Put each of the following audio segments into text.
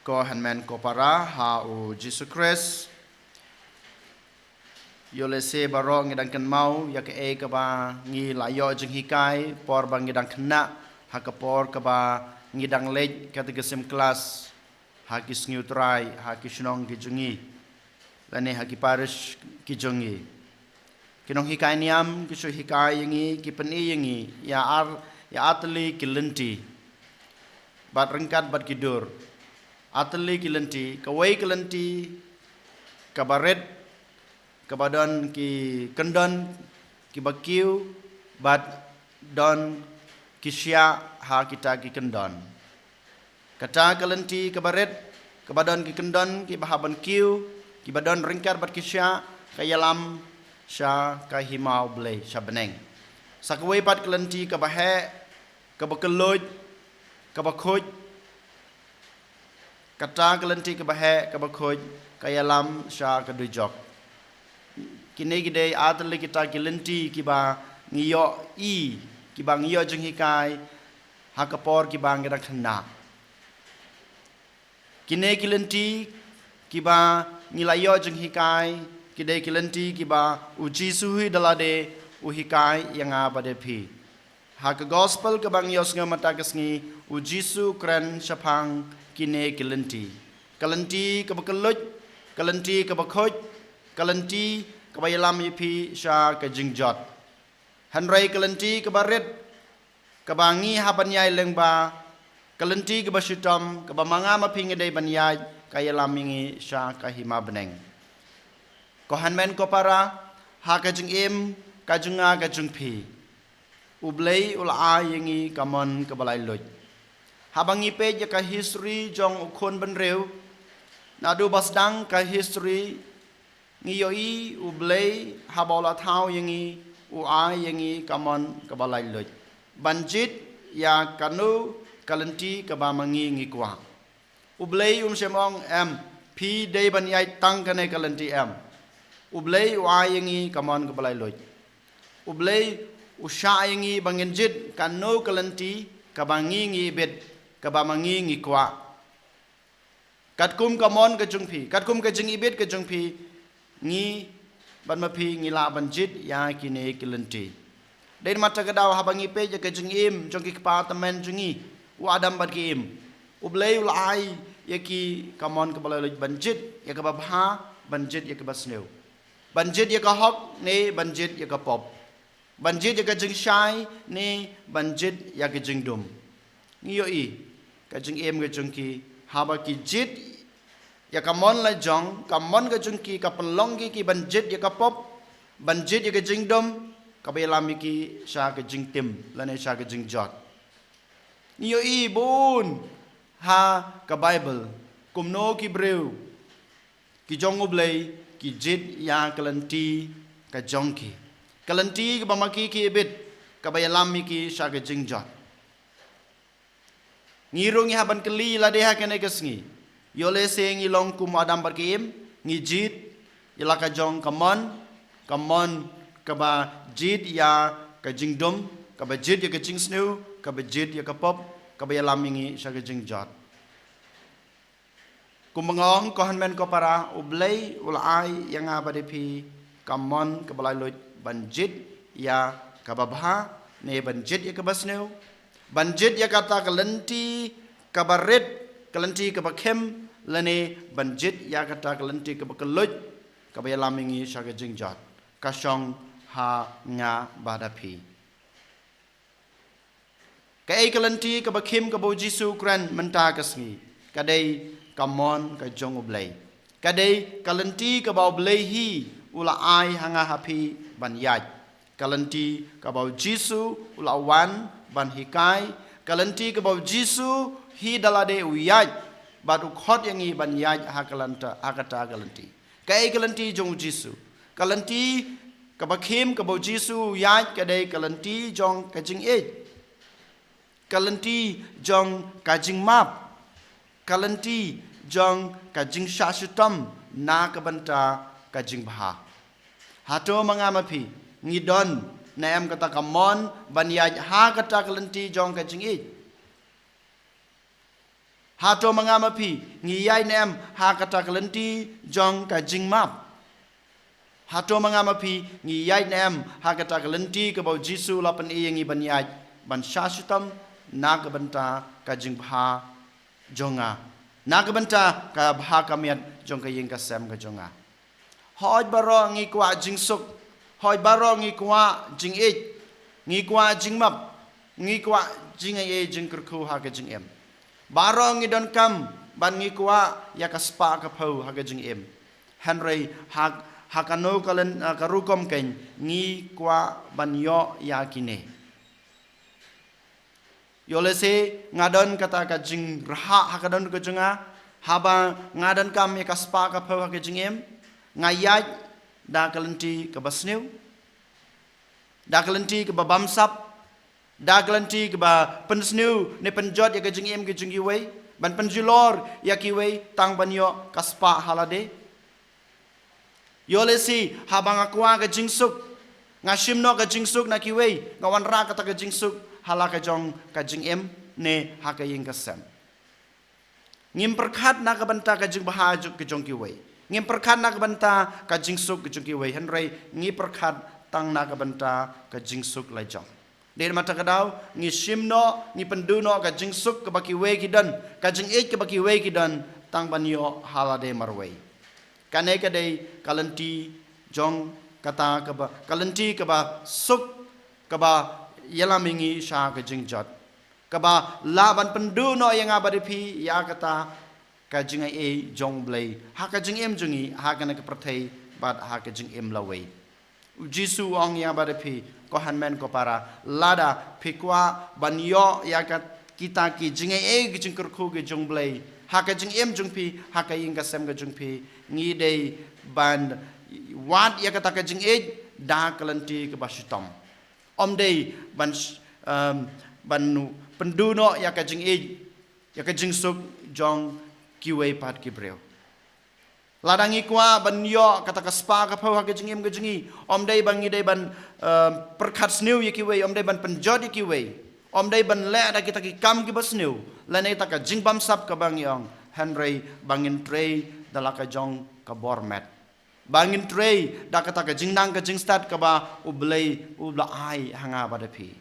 ko hanmen ko para ha u Jesus Christ yo le se baro ngidang kan mau ya ke ka ba ngi la yo jing hikai por bang ngidang kena ha ka por ka ba ngidang lej ka te gesem kelas ha ki sngiu trai ha ki snong ki jungi lane ha ki parish ki jungi kinong hikai niam ki su hikai yangi ki peni yangi ya atli ki lenti bat rengkat bat kidur atli ki lenti kawai ki lenti kabaret kabadon ki kendon ki bakiu bat don kisya ha kita ki kendon kata kalenti kabaret kabadon ki kendon ki bahaban kiu ki badon ringkar bat kisya kayalam sya kahimau ble syabeneng sakwe pat kalenti kabahe kabakeloj kabakhoj kata kalenti kabahe kabakhoj kayalam sya kadujok kini gede atli kita kilenti kiba ngiyo kiba ngiyo jeng hikai hakapor kiba ngira kena kini kilenti kiba ngilayo jeng hikai kide kilenti kiba uji suhi dalade uhikai yang abade pi hak gospel kiba ngiyo snga mata kesngi uji su kren syapang kini kilenti kalenti kiba keloj kalenti kiba khoj kalenti kabayalam yipi sya ke jingjot hanrai kalenti kabaret kabangi habanyai lengba kalenti kabashitom kabamanga mapingi dai banyai kayalam mingi sya kahima beneng ko hanmen ko para ha ka jingim ka junga ka jungpi ublei ula yingi kamon kabalai loj habangi pe ja ka history jong ukhon benreu nadu basdang ka history ngiyoi ublei habola thau yangi uai yangi kamon kabalai loj banjit ya kanu kalenti kabamangi ngikwa ublei semong em pi dei banyai tang kane kalenti em ublei uai yangi kamon kabalai loj ublei usha yangi bangenjit kanu kalenti kabangi ngi bet kabamangi ngikwa katkum kamon ka jungpi katkum ka jingi bet ka jungpi ngi ban mapi ngila banjit ya kini kilenti den mata kadaw habangi pe je ke jingim jong ki department jungi wa adam bat ki im ublei ulai ya ki kamon ke balai banjit ya ke babha banjit ya ke basneu banjit ya ke hok ne banjit ya ke pop banjit ya ke jing shai ne banjit ya ke jingdum ngi yo I ke jingim ke jongki haba ki jit ya kamon la jong kamon ga jungki ka penlonggi ki banjit ya ka pop banjit ya ka jingdom ka belami ki sha ka jingtim lane sha ka jingjot yo I bun ha ka bible kumno ki breu ki jong oblei ki jit ya kalanti ka jongki kalanti ka bamaki ki bit ka belami ki sha ka jingjot ngirung ya ban keli la de ha kene kesngi yole sing ilong kum adam barkim ngijit ilaka jong kamon kaba jit ya ka jingdom kaba jit ya ka jingsnu kaba jit ya ka pop kaba ya lamingi sya ka jingjot kumangong ko hanmen ko para ublei ulai yang abade pi kamon kabalai loj banjit ya kababha ne banjit ya ka basnu banjit ya kata kalenti kabaret kalenti kabakhem lane banjit ya kata kalenti kabakeloj kabayalamingi syaga jingjot kasyong ha nga badapi kai kalenti kabakhem kabo jisu kran menta kasngi kadai kamon ka jong oblei kadai kalenti kabau blei hi ula ai hanga hapi ban yaj kalenti kabau jisu ula wan ban hikai kalenti kabau jisu hi dalade uyaj batu khot yangi ban yaj hakalanta akata galanti kai galanti jong jisu kalanti kabakhim kabo jisu yaj kadai kalanti jong kajing e kalanti jong kajing map kalanti jong kajing shashutam na kabanta kajing bha hato mangamapi ngidon na em kata kamon ban yaj ha kata kalanti jong kajing e Hato mangamapi ngiyai nem ha kata kalenti jong ka jingmap. Hato mangamapi ngiyai nem ha kata kalenti ka bau Jisu lapan iyangi banyai ban syasutam nagabanta ka jingbha jonga. Nagabanta ka bha kamiat jong ka ying ka sem ka jonga. Hoi baro ngi kwa jingsuk, hoi baro ngi kwa jingit, ngi kwa jingmap, ngi kwa jingai jingkurku ha ka jingem. Baro ngi don kam ban ngi kwa ya ka spa ka pau ha ka jingem. Henry ha ka no kalen ka rukom ken ngi kwa ban yo ya kine. Yole se ngadon kata ka jing raha ha ka don ka jonga, haba ngadon kam ya ka spa ka pau ha ka jingem. Ngayat da kalenti ke basniu, da kalenti ke babamsap, da kalenti ke ba pensniu ne penjot ya ke jingim ke jingiwei, ban penjulor ya kiwei tang banyo kaspa halade. Yolesi habang akwa ke jingsuk, ngashimno ke jingsuk na kiwei, ngawan ra kata ke jingsuk hala ke jong ke jingim ne hakaying kasem. Ngim perkat na kabanta ke jing bahajuk ke jong kiwei. Ngim perkat nak banta ka jingsuk ke jungki wei henry ngi perkat tang nak banta ka jingsuk lai jong. Dari mata kadau ngi simno ngi penduno ka jingsuk ke baki wei kidan ka jing ke baki wei kidan tang banyo halade marwei. Kane kadai kalenti jong kata ke ba kalenti ke ba suk ke ba yalamingi sha ke jingjot. Ke ba laban penduno yang abadipi ya kata ka jingai jong blai ha ka jingem jungi ha kana ka prathai bat ha ka jingem lawei Jisu ong ya barapi ko hanmen ko para lada phikwa banyo ya ka kita ki jingai ki jingkur khu ki jong blai ha ka jingem jungpi ha ka ing ka sem ka jungpi ngi dei ban wat ya ka ta ka jingai da kalanti ka basutom om dei ban banu penduno ya ka jingai ya ka jingsuk jong kiwei pat kibreu. Ladangi kwa banyo kata kaspa ka pau ha kejingim kejingi om dai bangi dai ban perkat sniu ye kiwei om dai ban penjod ye kiwei om dai ban le ada kita ki kam ki basniu lanai ta ka jingbam sap ka bangyong Henry bangin trei dalaka jong ka bormet bangin trei da kata ka jingnang ka jingstat ka ba ublai ubla ai hanga badapi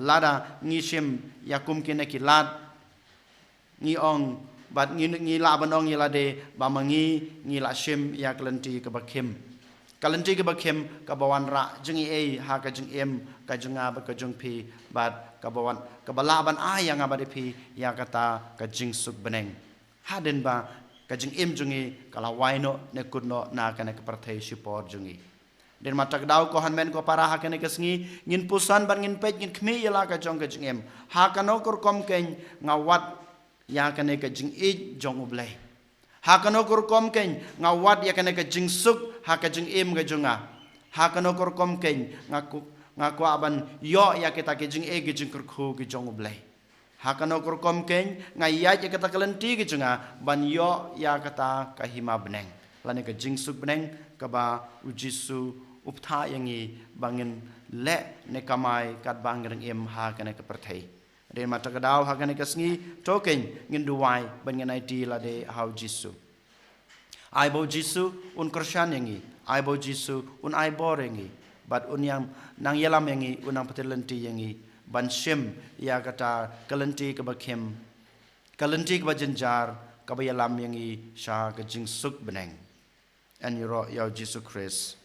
lada ngishim yakum kinaki lad ngi ong bat ngi la banong ngi la de ba mangi ngi la shim ya kalenti ke bakem kalenti ke bakem ka bawan ra jingi ha ka jing em ka jinga ba ka jung pi bat ka bawan ka balaban yang abade pi ya kata ka jing suk beneng haden ba ka jing em jungi kala waino ne kudno na kana ka parthai support jungi den matak dau ko hanmen ko para ha kana kesngi ngin pusan ban ngin pet ngin khmi yala ka jong ka jing em ha kano kur kom ken ngawat ya kane ka jing jong ublai ha kano kur kom ken ngawat ya kane ka jing suk ha ka jing em ga jonga ha kano kur kom ken ngaku aban yo ya kita ke jing ge jing kur khu ge jong ublai ha kano kur kom ken ngaya ya kita kalenti ge jonga ban yo ya kata ka hima beneng lane ka jing suk beneng ka ba ujisu uptha yangi bangin le ne kamai kat bangreng em ha kane ka perthai den mata kadau ha kane kasngi token ngin duwai ban ngan IT la de how Jisu ai bo Jisu un Krishnan yangi ai bo Jisu un ai borengi but un yang nang yelam yangi unang patelenti yangi ban shim ya kata kalenti ka bakem kalenti ka bajenjar ka bayalam yangi sha ka jing suk beneng and yoro ya Jisu Christ